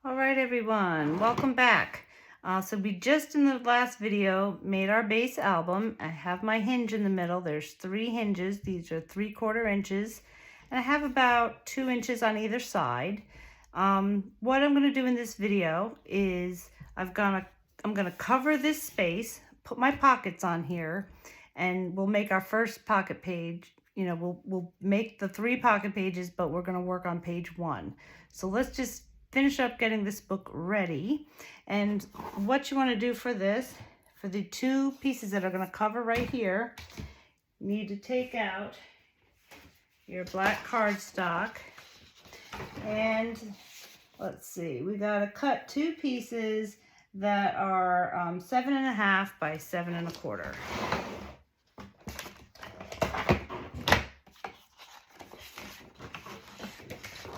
All right, everyone, welcome back. So we just in the last video made our base album. I have my hinge in the middle. There's 3 hinges. These are 3/4 inches, and I have about 2 inches on either side. What I'm going to do in this video is I'm gonna cover this space, put my pockets on here, and we'll make our first pocket page. You know, we'll make the 3 pocket pages, but we're going to work on page 1. So let's just finish up getting this book ready. And what you want to do for this, for the 2 pieces that are going to cover right here, you need to take out your black cardstock, and let's see, we got to cut 2 pieces that are 7.5 by 7.25.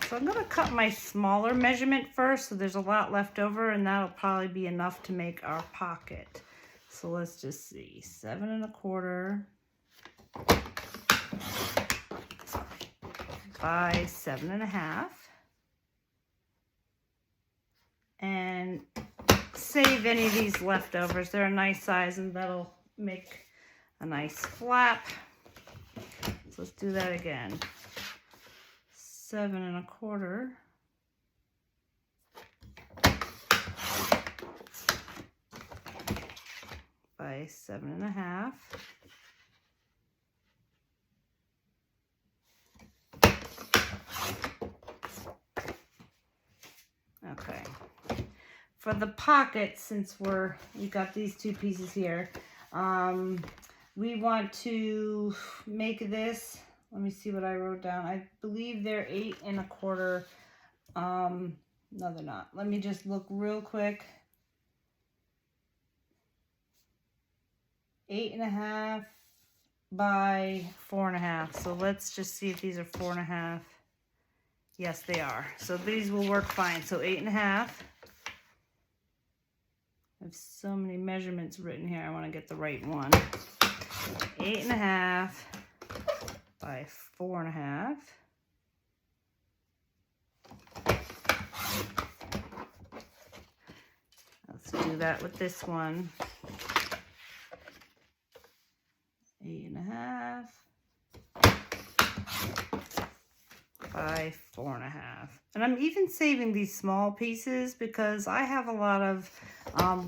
So I'm going to cut my smaller measurement first, so there's a lot left over, and that'll probably be enough to make our pocket. So let's just see, 7.25 by 7.5, and save any of these leftovers. They're a nice size, and that'll make a nice flap. So let's do that again. 7.25 by 7.5. Okay. For the pocket, since we got these 2 pieces here, we want to make this. Let me see what I wrote down. I believe they're 8.25. No, they're not. Let me just look real quick. 8.5 by 4.5. So let's just see if these are 4.5. Yes, they are. So these will work fine. So 8.5. I have so many measurements written here. I want to get the right one. 8.5 by 4.5. Let's do that with this one. 8.5 by 4.5. And I'm even saving these small pieces because I have a lot of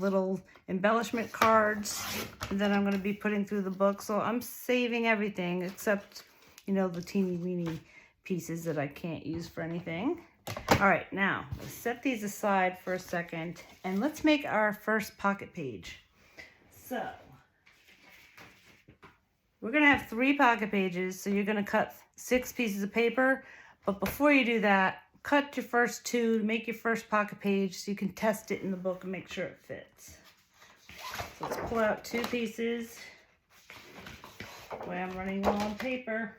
little embellishment cards that I'm going to be putting through the book. So I'm saving everything except, you know, the teeny weeny pieces that I can't use for anything. All right, now let's set these aside for a second and let's make our first pocket page. So we're going to have 3 pocket pages, so you're going to cut 6 pieces of paper. But before you do that, cut your first 2 to make your first pocket page so you can test it in the book and make sure it fits. So let's pull out 2 pieces. The way I'm running low on paper.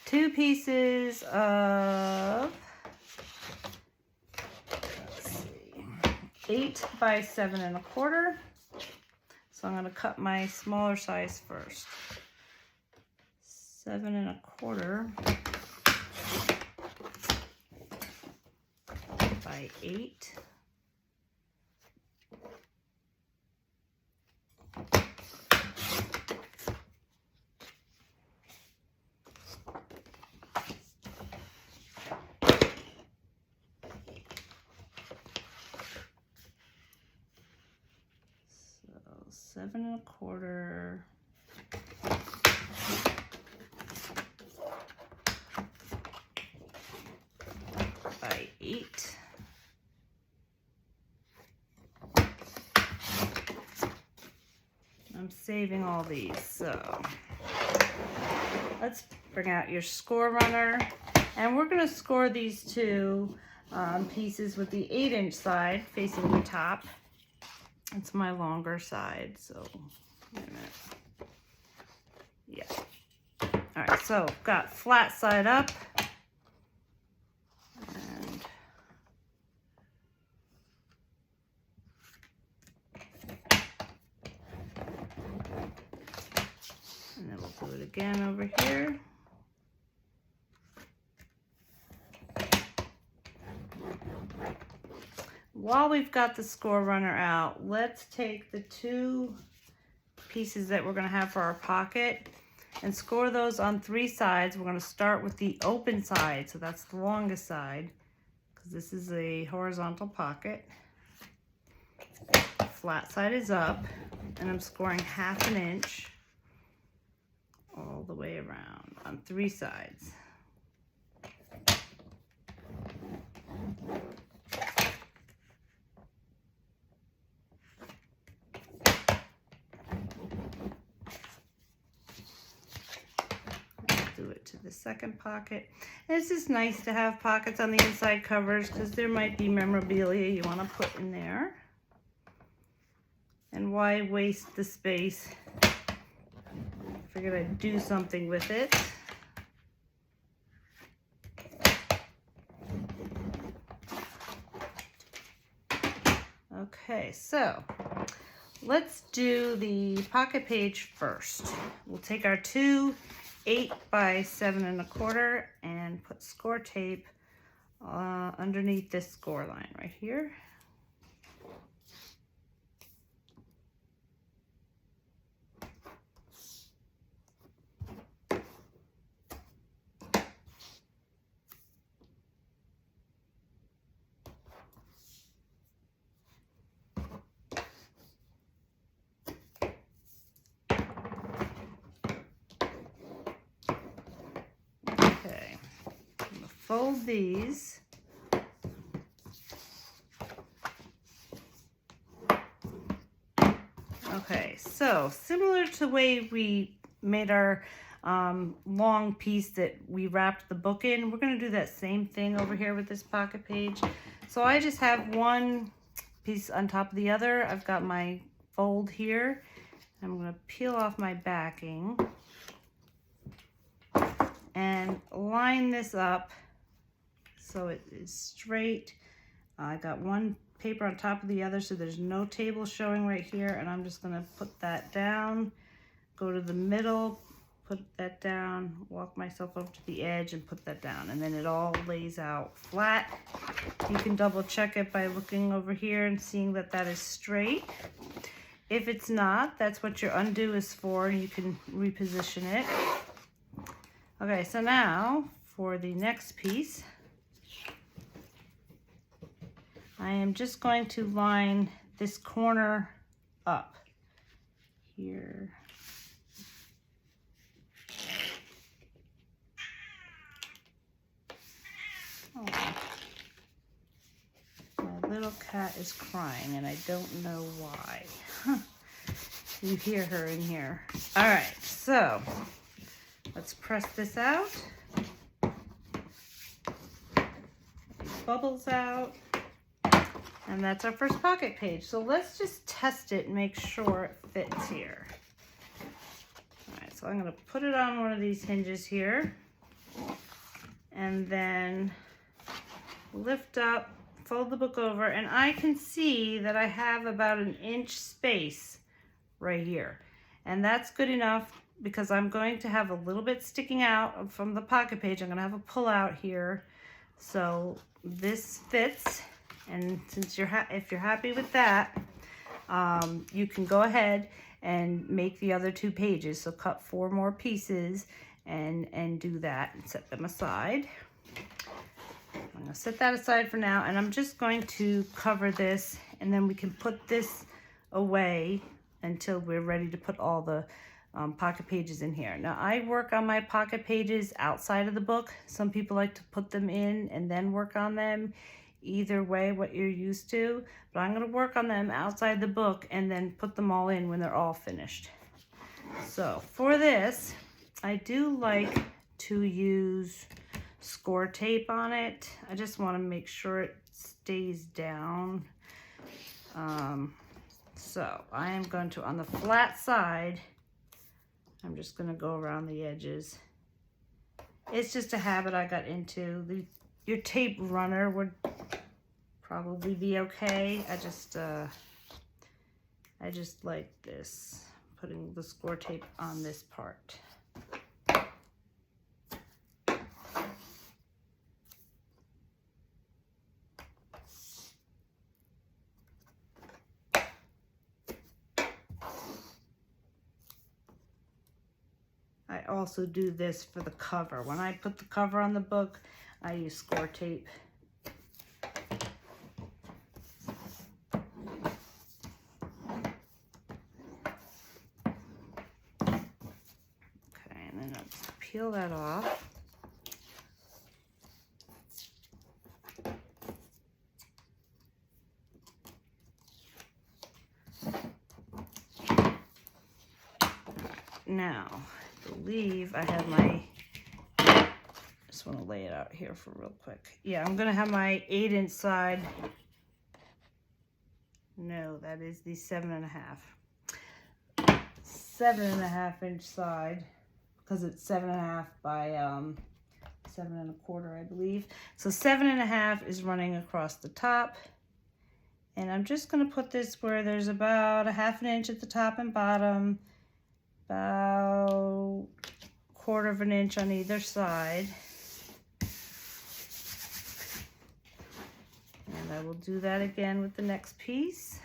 2 pieces of, let's see, 8 by 7.25. So I'm going to cut my smaller size first. 7.25 by 8. So 7.25 by 8. I'm saving all these, so let's bring out your score runner, and we're going to score these 2 pieces with the 8-inch side facing the top. It's my longer side, so wait a minute. Yeah. All right, so got flat side up, and then we'll do it again over here. while we've got the score runner out, let's take the 2 pieces that we're going to have for our pocket and score those on 3 sides. We're going to start with the open side, so that's the longest side, because this is a horizontal pocket. Flat side is up, and I'm scoring 1/2 inch all the way around on 3 sides. Do it to the second pocket. And it's just nice to have pockets on the inside covers because there might be memorabilia you want to put in there. And why waste the space? Figured I'd do something with it. Okay, so let's do the pocket page first. We'll take our 2 8 by 7 1/4 and put score tape underneath this score line right here. Okay, I'm gonna fold these. Okay, so similar to the way we made our long piece that we wrapped the book in, we're going to do that same thing over here with this pocket page. So I just have one piece on top of the other. I've got my fold here. I'm going to peel off my backing and line this up so it is straight. I got one paper on top of the other, so there's no table showing right here, and I'm just going to put that down, go to the middle, put that down, walk myself up to the edge and put that down, and then it all lays out flat. You can double check it by looking over here and seeing that that is straight. If it's not, that's what your undo is for. You can reposition it. Okay, so now for the next piece, I am just going to line this corner up here. Oh, my little cat is crying and I don't know why. You hear her in here. All right, so let's press this out. These bubbles out. And that's our first pocket page. So let's just test it and make sure it fits here. All right, so I'm gonna put it on one of these hinges here and then lift up, fold the book over, and I can see that I have about 1 inch space right here. And that's good enough because I'm going to have a little bit sticking out from the pocket page. I'm gonna have a pull out here. So this fits. And since if you're happy with that, you can go ahead and make the other 2 pages. So cut 4 more pieces and do that and set them aside. I'm going to set that aside for now, and I'm just going to cover this, and then we can put this away until we're ready to put all the pocket pages in here. Now I work on my pocket pages outside of the book. Some people like to put them in and then work on them. Either way, what you're used to, but I'm going to work on them outside the book and then put them all in when they're all finished. So for this, I do like to use score tape on it. I just want to make sure it stays down. So I am going to, on the flat side, I'm just going to go around the edges. It's just a habit I got into. Your tape runner would probably be okay. I just like this, putting the score tape on this part. also do this for the cover. When I put the cover on the book, I use score tape. Okay, and then I'll just peel that off. Now, I believe I have my, just want to lay it out here for real quick. Yeah, I'm going to have my 8-inch side. No, that is the 7.5. 7.5 inch side, because it's 7.5 by 7.25, I believe. So 7.5 is running across the top. And I'm just going to put this where there's about a 1/2 inch at the top and bottom. About 1/4 inch on either side. And I will do that again with the next piece.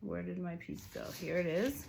Where did my piece go? Here it is.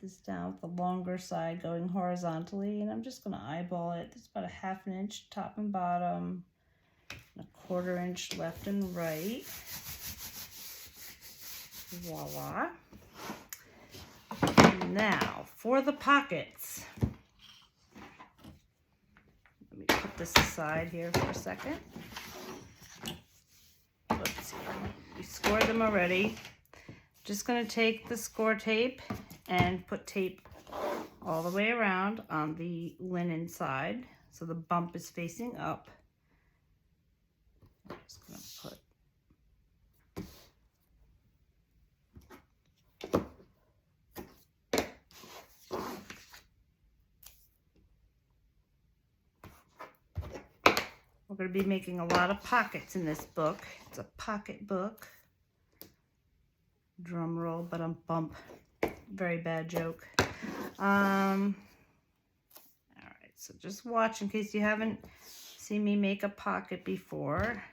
This down with the longer side going horizontally, and I'm just going to eyeball it. It's about a 1/2 inch top and bottom, and a 1/4 inch left and right. Voila. Now for the pockets. Let me put this aside here for a second. Let's see. We scored them already. Just going to take the score tape and put tape all the way around on the linen side, so the bump is facing up. I'm just going to put. We're going to be making a lot of pockets in this book. It's a pocket book. Drum roll, but I'm bump. Very bad joke. All right, so just watch in case you haven't seen me make a pocket before.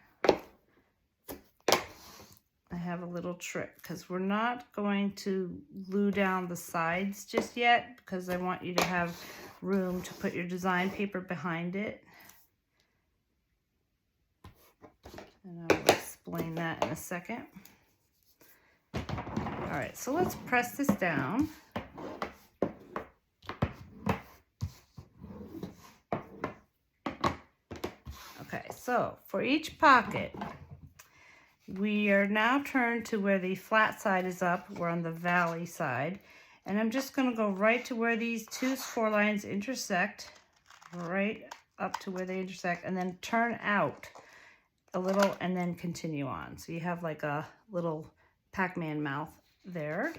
I have a little trick because we're not going to glue down the sides just yet because I want you to have room to put your design paper behind it. And I'll explain that in a second. All right, so let's press this down. Okay, so for each pocket, we are now turned to where the flat side is up. We're on the valley side. And I'm just going to go right to where these two score lines intersect, right up to where they intersect, and then turn out a little and then continue on. So you have like a little Pac-Man mouth there.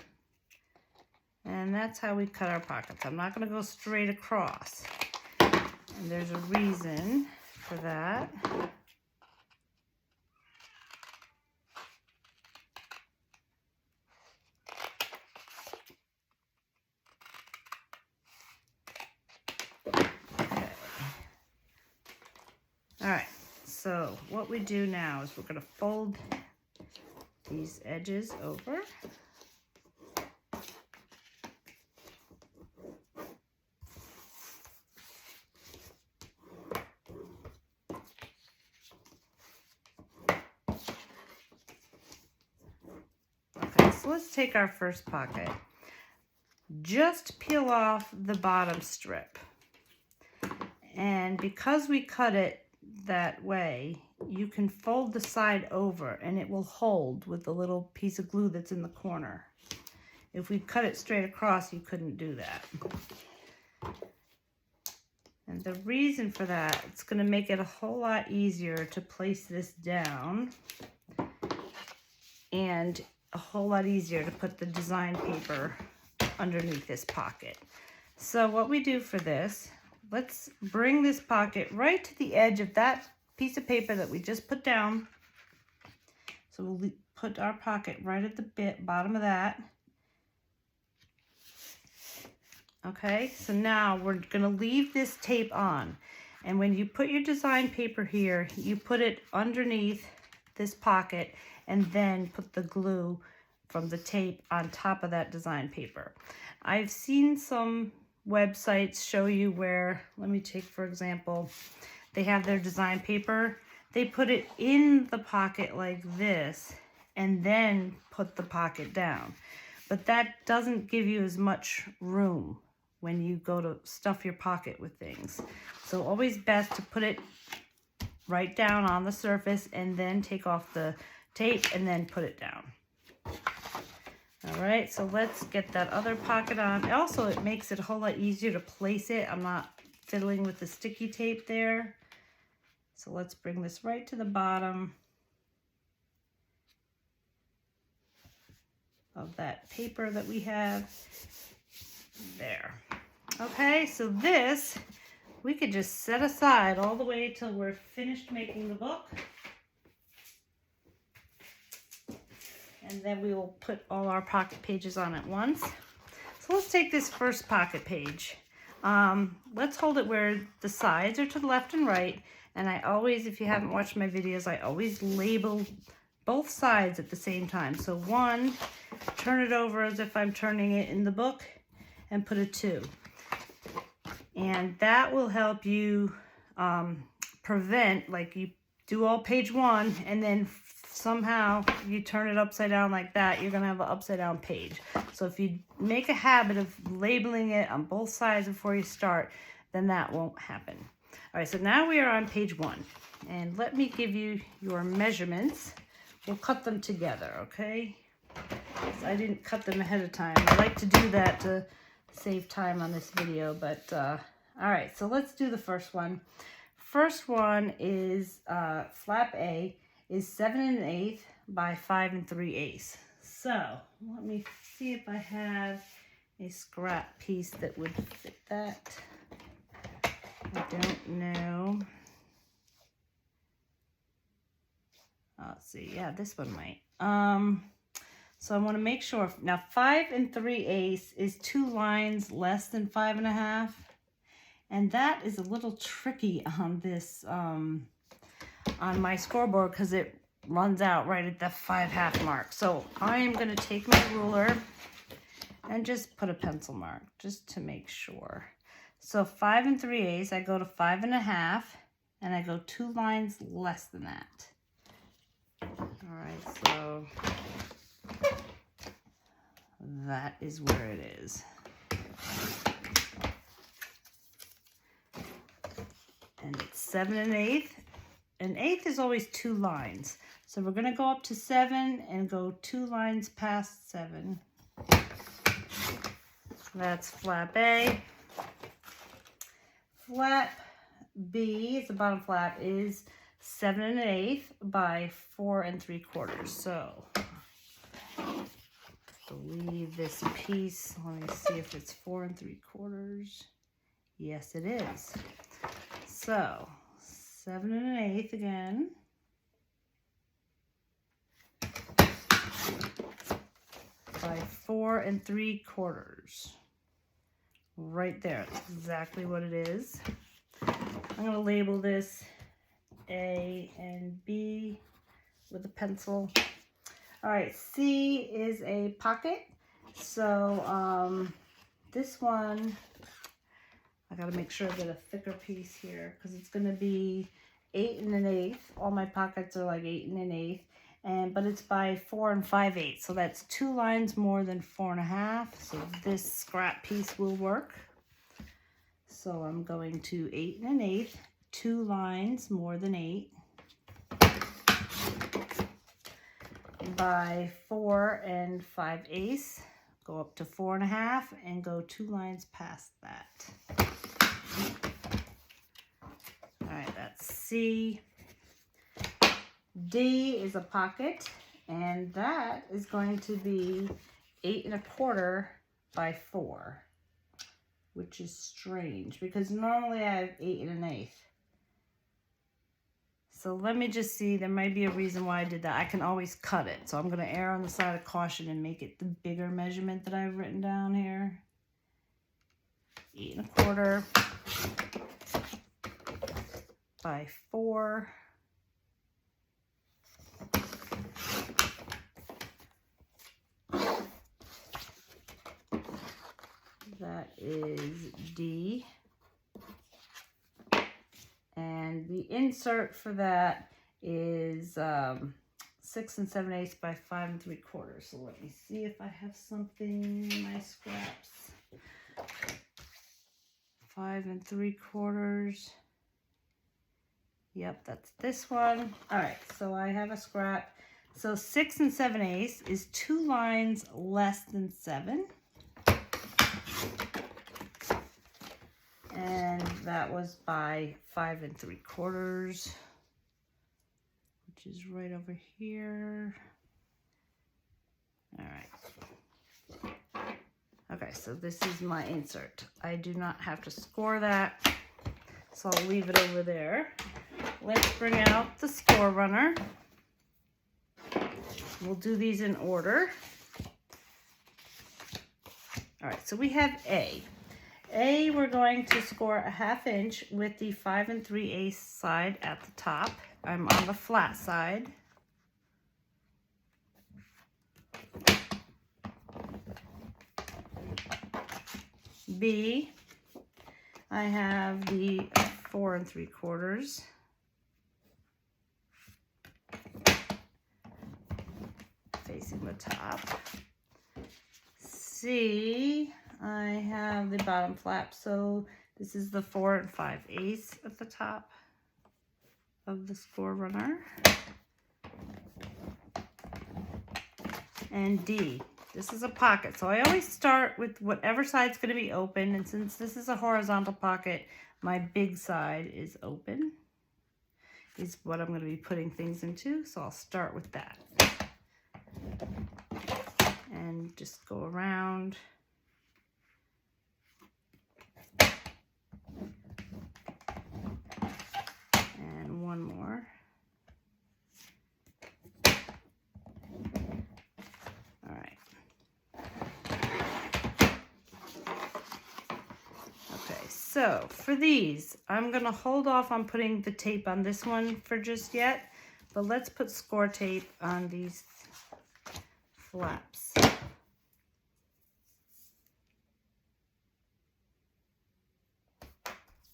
And that's how we cut our pockets. I'm not going to go straight across. And there's a reason for that. Okay. All right. So what we do now is we're going to fold these edges over. so let's take our first pocket. Just peel off the bottom strip. And because we cut it that way, you can fold the side over and it will hold with the little piece of glue that's in the corner. If we cut it straight across, you couldn't do that. And the reason for that, it's going to make it a whole lot easier to place this down and a whole lot easier to put the design paper underneath this pocket. So what we do for this, let's bring this pocket right to the edge of that piece of paper that we just put down. So we'll put our pocket right at the bottom of that. Okay, so now we're going to leave this tape on. And when you put your design paper here, you put it underneath this pocket and then put the glue from the tape on top of that design paper. I've seen some websites show you where, let me take for example, they have their design paper. They put it in the pocket like this and then put the pocket down. But that doesn't give you as much room when you go to stuff your pocket with things. So always best to put it right down on the surface and then take off the tape and then put it down. All right, so let's get that other pocket on. Also, it makes it a whole lot easier to place it. I'm not fiddling with the sticky tape there. So let's bring this right to the bottom of that paper that we have. There. Okay, so this we could just set aside all the way till we're finished making the book. And then we will put all our pocket pages on at once. So let's take this first pocket page. Let's hold it where the sides are to the left and right. And I always, if you haven't watched my videos, I always label both sides at the same time. So 1, turn it over as if I'm turning it in the book, and put a 2. And that will help you prevent, like you do all page 1 and then somehow you turn it upside down like that, you're going to have an upside down page. So if you make a habit of labeling it on both sides before you start, then that won't happen. All right, so now we are on page 1. And let me give you your measurements. We'll cut them together, okay? So I didn't cut them ahead of time. I like to do that to save time on this video, but all right, so let's do the first one. First one is flap A is 7 1/8 by 5 3/8. So let me see if I have a scrap piece that would fit that. I don't know. Let's see. Yeah, this one might. So I want to make sure. Now 5 3/8 is 2 lines less than 5 1/2, and that is a little tricky on this on my scoreboard because it runs out right at the 5 1/2 mark. So I am going to take my ruler and just put a pencil mark just to make sure. So 5 3/8, I go to 5 1/2, and I go 2 lines less than that. All right, so that is where it is. And it's 7 1/8. An eighth is always 2 lines. So we're going to go up to 7 and go 2 lines past 7. That's flap A. Flap B, the bottom flap, is 7 1/8 by 4 3/4. So I believe this piece, let me see if it's 4 3/4. Yes, it is. So 7 1/8 again. By 4 3/4. Right there. That's exactly what it is. I'm going to label this A and B with a pencil. All right, C is a pocket. So this one, I got to make sure I get a thicker piece here because it's going to be 8 1/8. All my pockets are like 8 1/8. but it's by 4 5/8, so that's 2 lines more than 4 1/2. So this scrap piece will work. So I'm going to 8 1/8, 2 lines more than 8, by 4 5/8. Go up to 4 1/2 and go 2 lines past that. All right, that's C. D is a pocket, and that is going to be 8 1/4 by 4, which is strange because normally I have 8 1/8. So let me just see, there might be a reason why I did that. I can always cut it. So I'm going to err on the side of caution and make it the bigger measurement that I've written down here. 8 1/4 by 4. That is D. And the insert for that is 6 7/8 by 5 3/4. So let me see if I have something in my scraps. 5 3/4. Yep, that's this one. All right, so I have a scrap. So 6 7/8 is 2 lines less than 7. And that was by 5 3/4, which is right over here. All right. Okay, so this is my insert. I do not have to score that, so I'll leave it over there. Let's bring out the score runner. We'll do these in order. All right, so we have A. A, we're going to score a 1/2 inch with the 5 3/8 side at the top. I'm on the flat side. B, I have the 4 3/4. Facing the top. C, I have the bottom flap, so this is the 4 5/8 at the top of the score runner. And D, this is a pocket, so I always start with whatever side's going to be open, and since this is a horizontal pocket, my big side is open, is what I'm going to be putting things into, so I'll start with that. And just go around. And one more. All right. Okay, so for these, I'm going to hold off on putting the tape on this one for just yet, but let's put score tape on these flaps.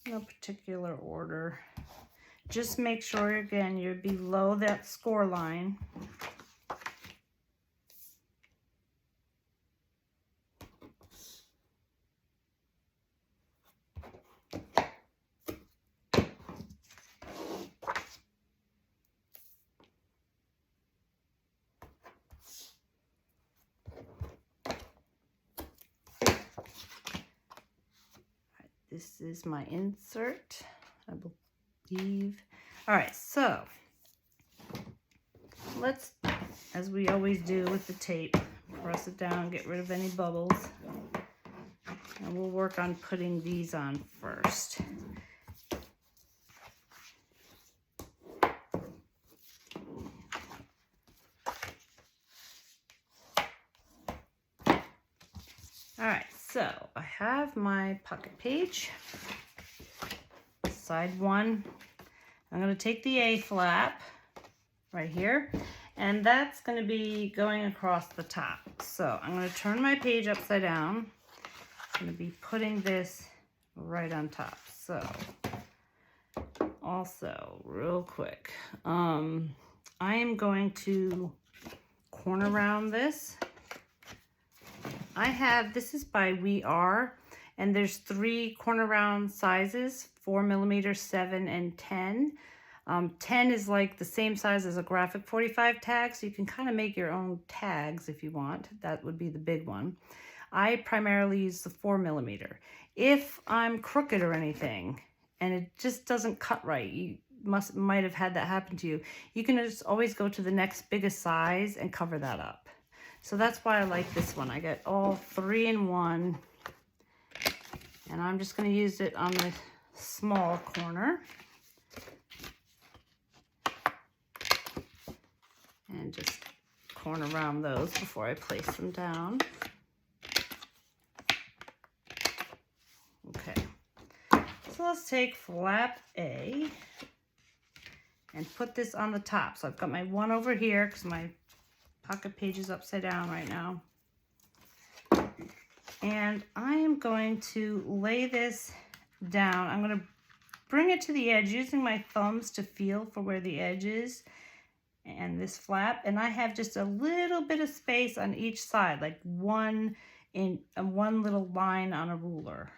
No particular order. Just make sure, again, you're below that score line. This is my insert, I believe. All right, so let's, as we always do with the tape, press it down, get rid of any bubbles. And we'll work on putting these on first. All right, so I have my pocket page, side one. I'm going to take the A flap right here, and that's going to be going across the top. So I'm going to turn my page upside down. I'm going to be putting this right on top. So also, real quick, I am going to corner round this. This is by We Are, and there's 3 corner round sizes, 4mm, 7, and 10. 10 is like the same size as a graphic 45 tag, so you can kind of make your own tags if you want. That would be the big one. I primarily use the 4mm. If I'm crooked or anything, and it just doesn't cut right, you might have had that happen to you, you can just always go to the next biggest size and cover that up. So that's why I like this one. I got all 3 in one, and I'm just going to use it on the small corner. And just corner around those before I place them down. Okay, so let's take flap A and put this on the top. So I've got my one over here because my pocket page is upside down right now. And I am going to lay this down. I'm going to bring it to the edge using my thumbs to feel for where the edge is and this flap. And I have just a little bit of space on each side, like one little line on a ruler.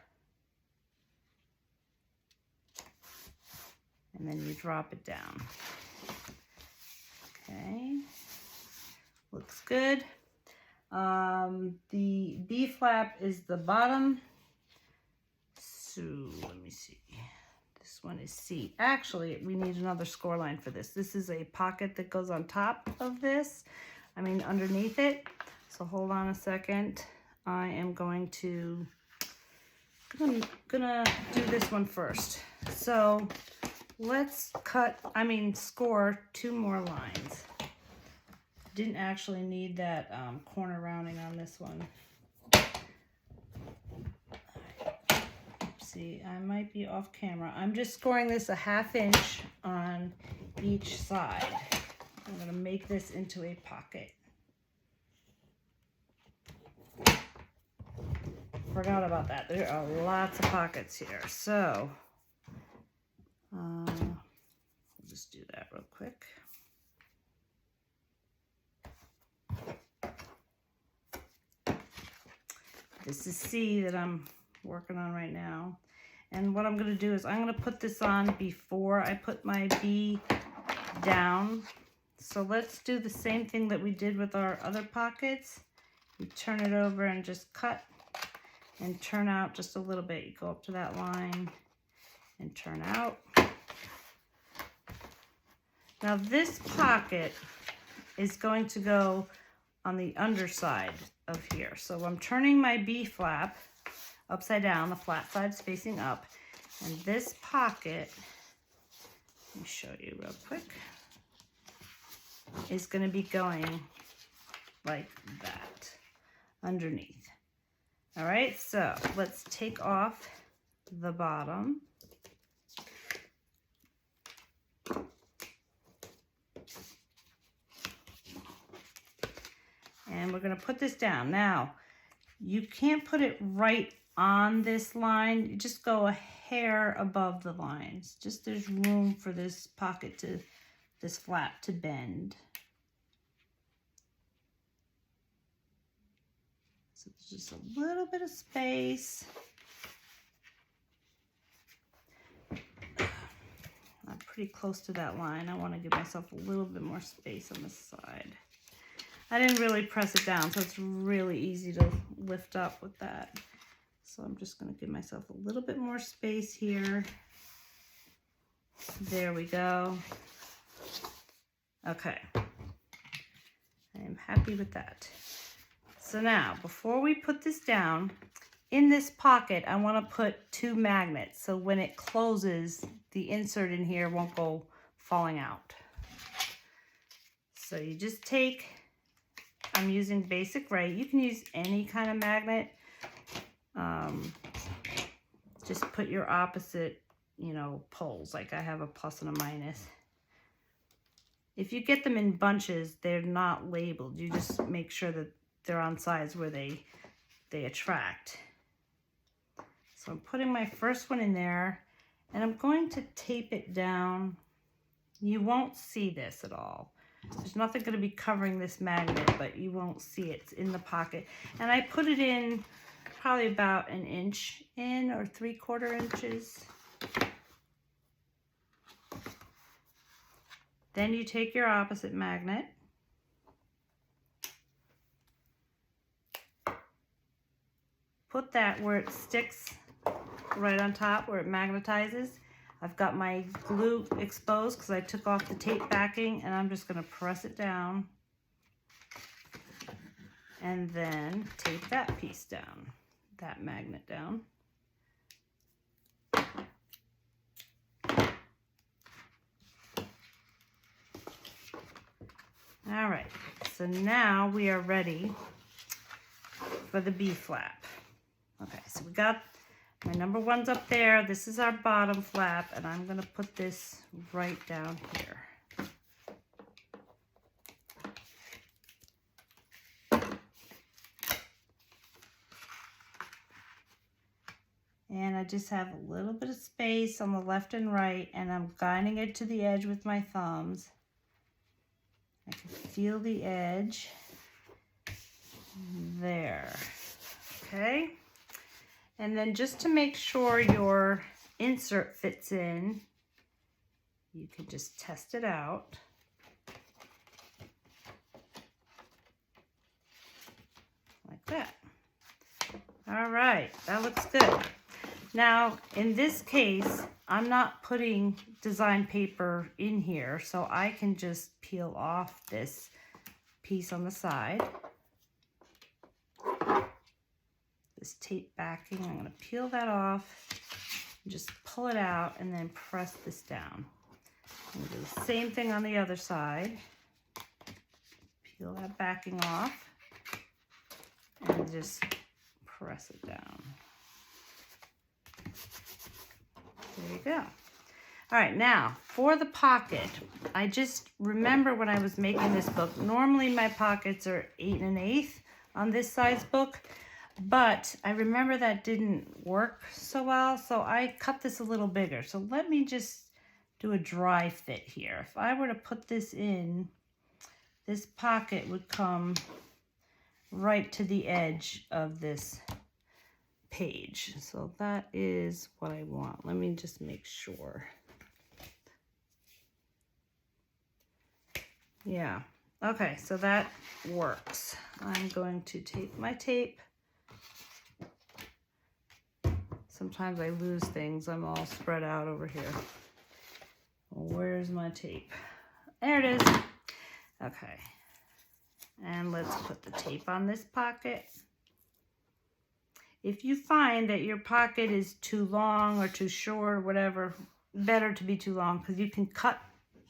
And then you drop it down. Okay, looks good. The B flap is the bottom. So let me see. This one is C. Actually, we need another score line for this. This is a pocket that goes on top of this. Underneath it. So hold on a second. I am gonna do this one first. So let's score 2 more lines. Didn't actually need that corner rounding on this one. See, I might be off camera. I'm just scoring this a 1/2 inch on each side. I'm going to make this into a pocket. Forgot about that. There are lots of pockets here. So, we'll just do that real quick. This is C that I'm working on right now. And what I'm going to do is I'm going to put this on before I put my B down. So let's do the same thing that we did with our other pockets. You turn it over and just cut and turn out just a little bit. You go up to that line and turn out. Now this pocket is going to go on the underside of here. So I'm turning my B flap upside down, the flat side's facing up, and this pocket, let me show you real quick, is going to be going like that underneath. All right, so let's take off the bottom. And we're going to put this down. Now, you can't put it right on this line. You just go a hair above the lines. Just there's room for this pocket this flap to bend. So there's just a little bit of space. I'm pretty close to that line. I want to give myself a little bit more space on this side. I didn't really press it down, so it's really easy to lift up with that. So I'm just going to give myself a little bit more space here. There we go. Okay. I am happy with that. So now, before we put this down, in this pocket, I want to put 2 magnets. So when it closes, the insert in here won't go falling out. So you just take, I'm using Basic Ray. You can use any kind of magnet. Just put your opposite, poles. Like I have a plus and a minus. If you get them in bunches, they're not labeled. You just make sure that they're on sides where they attract. So I'm putting my first one in there, and I'm going to tape it down. You won't see this at all, There's nothing going to be covering this magnet, but you won't see it. It's in the pocket. And I put it in probably about 1 inch in, or 3/4 inches. Then you take your opposite magnet, put that where it sticks right on top, where it magnetizes. I've got my glue exposed because I took off the tape backing, and I'm just going to press it down and then tape that piece down, that magnet down. All right, so now we are ready for the B flap. Okay, so we got my number 1's up there. This is our bottom flap, and I'm going to put this right down here. And I just have a little bit of space on the left and right, and I'm guiding it to the edge with my thumbs. I can feel the edge there. Okay. And then just to make sure your insert fits in, you can just test it out. Like that. All right, that looks good. Now, in this case, I'm not putting design paper in here, so I can just peel off this piece on the side. This tape backing, I'm going to peel that off, and just pull it out, and then press this down. I'm going to do the same thing on the other side. Peel that backing off, and just press it down. There you go. All right, now for the pocket, I just remember when I was making this book, normally my pockets are 8 1/8 on this size book, but I remember that didn't work so well, so I cut this a little bigger. So let me just do a dry fit here. If I were to put this in, this pocket would come right to the edge of this page. So that is what I want. Let me just make sure. Yeah. Okay, so that works. I'm going to take my tape. Sometimes I lose things. I'm all spread out over here. Where's my tape? There it is. Okay. And let's put the tape on this pocket. If you find that your pocket is too long or too short or whatever, better to be too long, because you can cut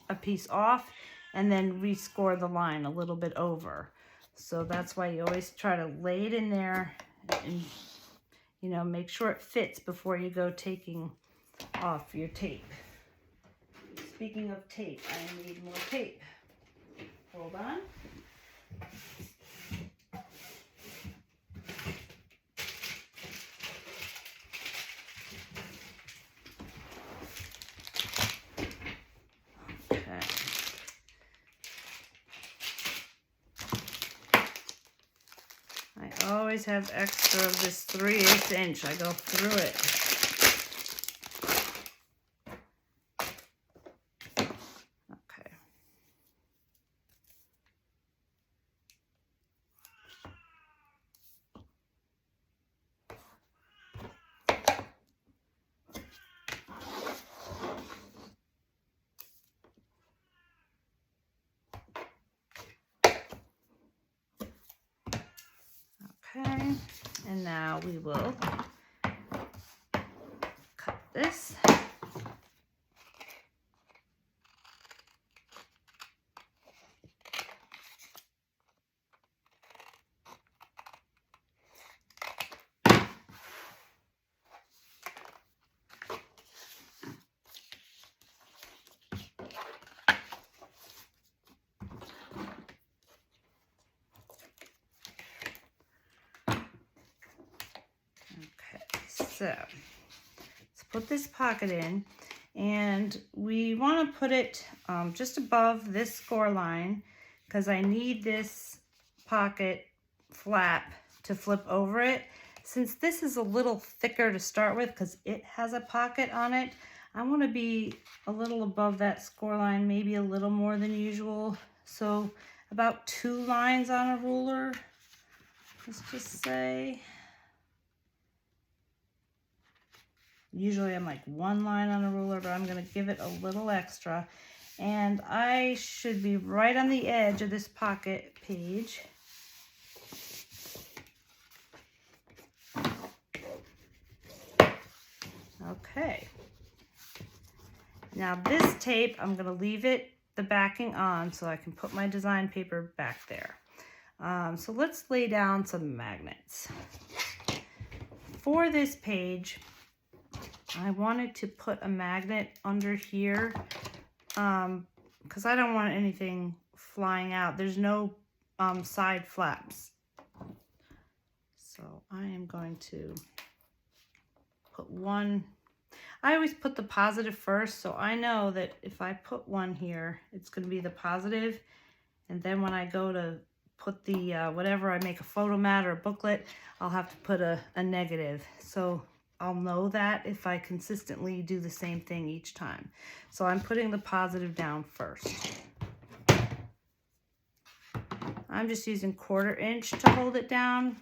a piece off and then rescore the line a little bit over. So that's why you always try to lay it in there and, you know, make sure it fits before you go taking off your tape. Speaking of tape, I need more tape. Hold on. Okay. I always have extra of this 3/8 inch. I go through it. Okay. Okay, and now we will cut this. So let's put this pocket in, And we want to put it just above this score line because I need this pocket flap to flip over it. Since this is a little thicker to start with because it has a pocket on it, I want to be a little above that score line, maybe a little more than usual. So about 2 lines on a ruler, let's just say. Usually I'm like 1 line on a ruler, but I'm going to give it a little extra. And I should be right on the edge of this pocket page. Okay. Now this tape, I'm going to leave it, the backing on, so I can put my design paper back there. So let's lay down some magnets. For this page, I wanted to put a magnet under here because I don't want anything flying out. There's no side flaps. So I am going to put one. I always put the positive first, so I know that if I put one here, it's going to be the positive, and then when I go to put the whatever, I make a photo mat or a booklet, I'll have to put a negative. So I'll know that if I consistently do the same thing each time. So I'm putting the positive down first. I'm just using 1/4 inch to hold it down.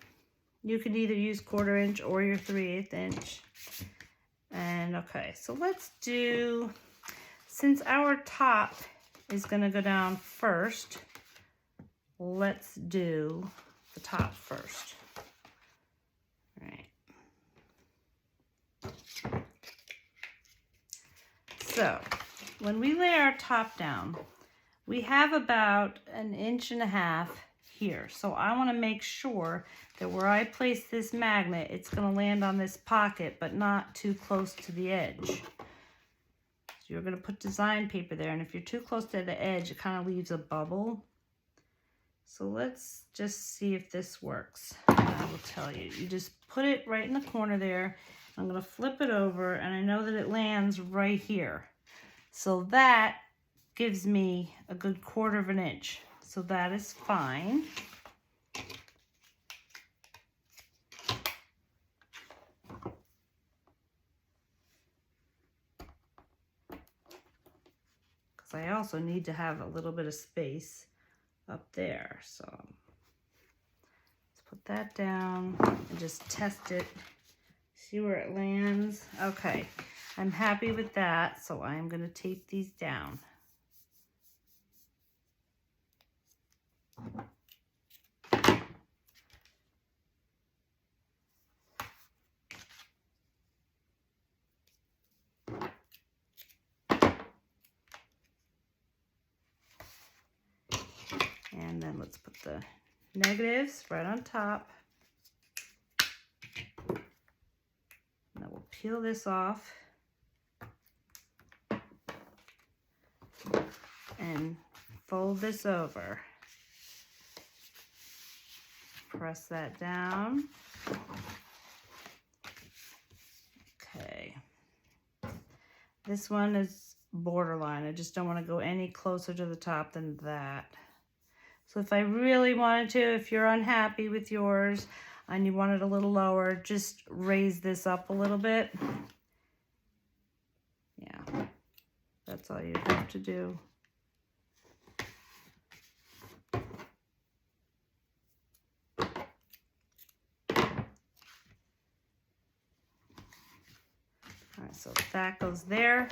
You can either use 1/4 inch or your 3/8 inch. And okay, so let's do, since our top is gonna go down first, let's do the top first. All right. So when we lay our top down, we have about 1.5 inches here. So I want to make sure that where I place this magnet, it's going to land on this pocket, but not too close to the edge. So you're going to put design paper there, and if you're too close to the edge, it kind of leaves a bubble. So let's just see if this works. I will tell you. You just put it right in the corner there. I'm going to flip it over, and I know that it lands right here. So that gives me a good 1/4 inch. So that is fine. Because I also need to have a little bit of space up there. So let's put that down and just test it. See where it lands. Okay, I'm happy with that, so I'm going to tape these down. And then let's put the negatives right on top. And then we'll peel this off and fold this over. Press that down. Okay. This one is borderline. I just don't want to go any closer to the top than that. So if I really wanted to, if you're unhappy with yours and you want it a little lower, just raise this up a little bit. Yeah, that's all you have to do. All right, so that goes there.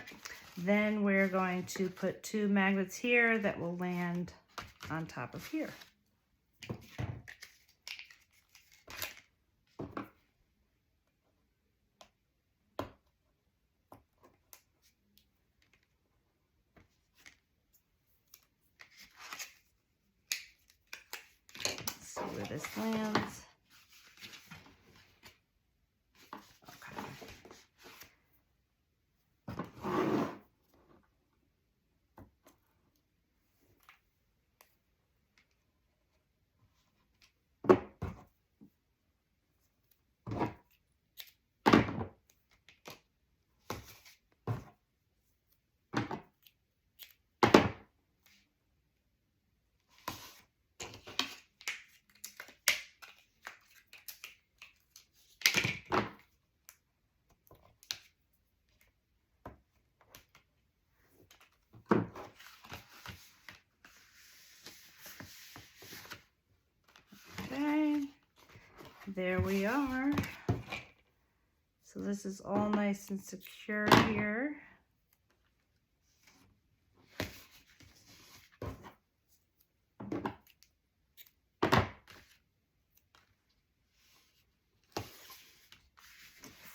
Then we're going to put 2 magnets here that will land on top of here. Let's see where this lands. there we are. So this is all nice and secure here.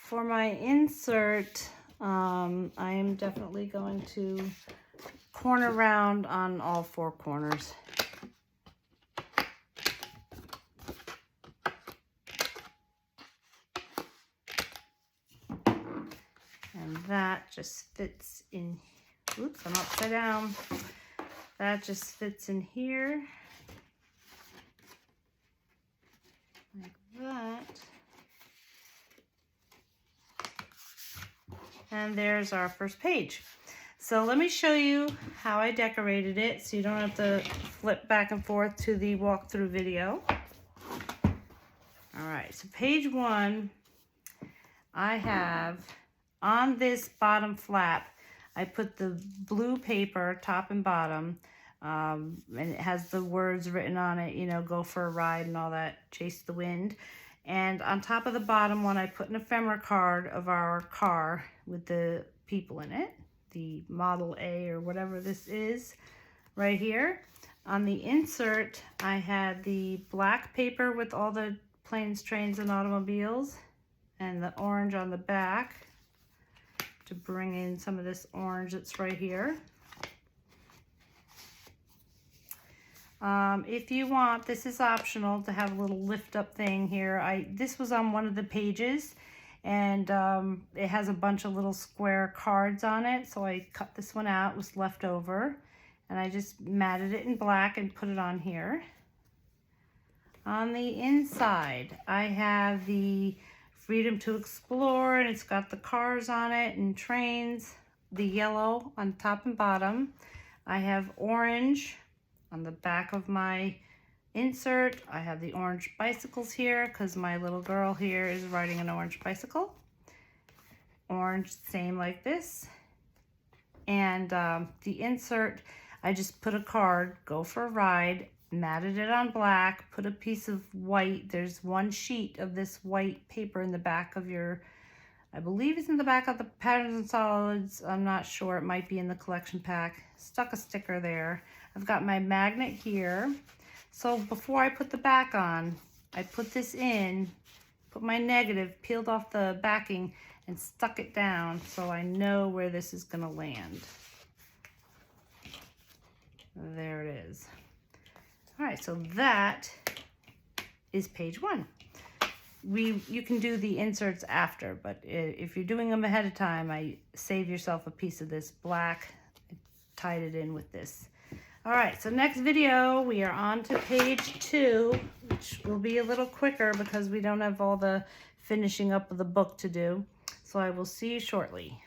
For my insert, I am definitely going to corner round on all four corners. And that just fits in, oops, I'm upside down. That just fits in here, like that. And there's our first page. So let me show you how I decorated it so you don't have to flip back and forth to the walkthrough video. All right, so page 1, I have on this bottom flap, I put the blue paper top and bottom, and it has the words written on it, you know, go for a ride and all that, chase the wind. And on top of the bottom one, I put an ephemera card of our car with the people in it, the Model A or whatever this is right here. On the insert, I had the black paper with all the planes, trains, and automobiles, and the orange on the back to bring in some of this orange that's right here. If you want, this is optional to have a little lift up thing here. This was on one of the pages, and it has a bunch of little square cards on it, so I cut this one out. It was left over, and I just matted it in black and put it on here. On the inside, I have the Freedom to Explore, and it's got the cars on it and trains, the yellow on top and bottom. I have orange on the back of my insert. I have the orange bicycles here because my little girl here is riding an orange bicycle. Orange, same like this. And the insert, I just put a card, go for a ride, matted it on black, put a piece of white. There's one sheet of this white paper in the back of your, I believe it's in the back of the Patterns and Solids. I'm not sure, it might be in the collection pack. Stuck a sticker there. I've got my magnet here. So before I put the back on, I put this in, put my negative, peeled off the backing, and stuck it down so I know where this is gonna land. There it is. All right, so that is page 1. You can do the inserts after, but if you're doing them ahead of time, I save yourself a piece of this black, tied it in with this. All right, so next video, we are on to page 2, which will be a little quicker because we don't have all the finishing up of the book to do. So I will see you shortly.